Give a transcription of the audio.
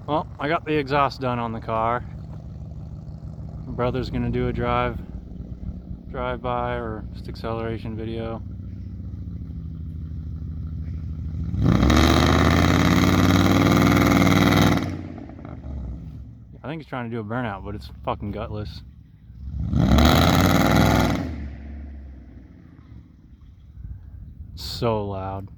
Well, I got the exhaust done on the car. My brother's gonna do a drive-by or just acceleration video. I think he's trying to do a burnout, but it's fucking gutless. So loud.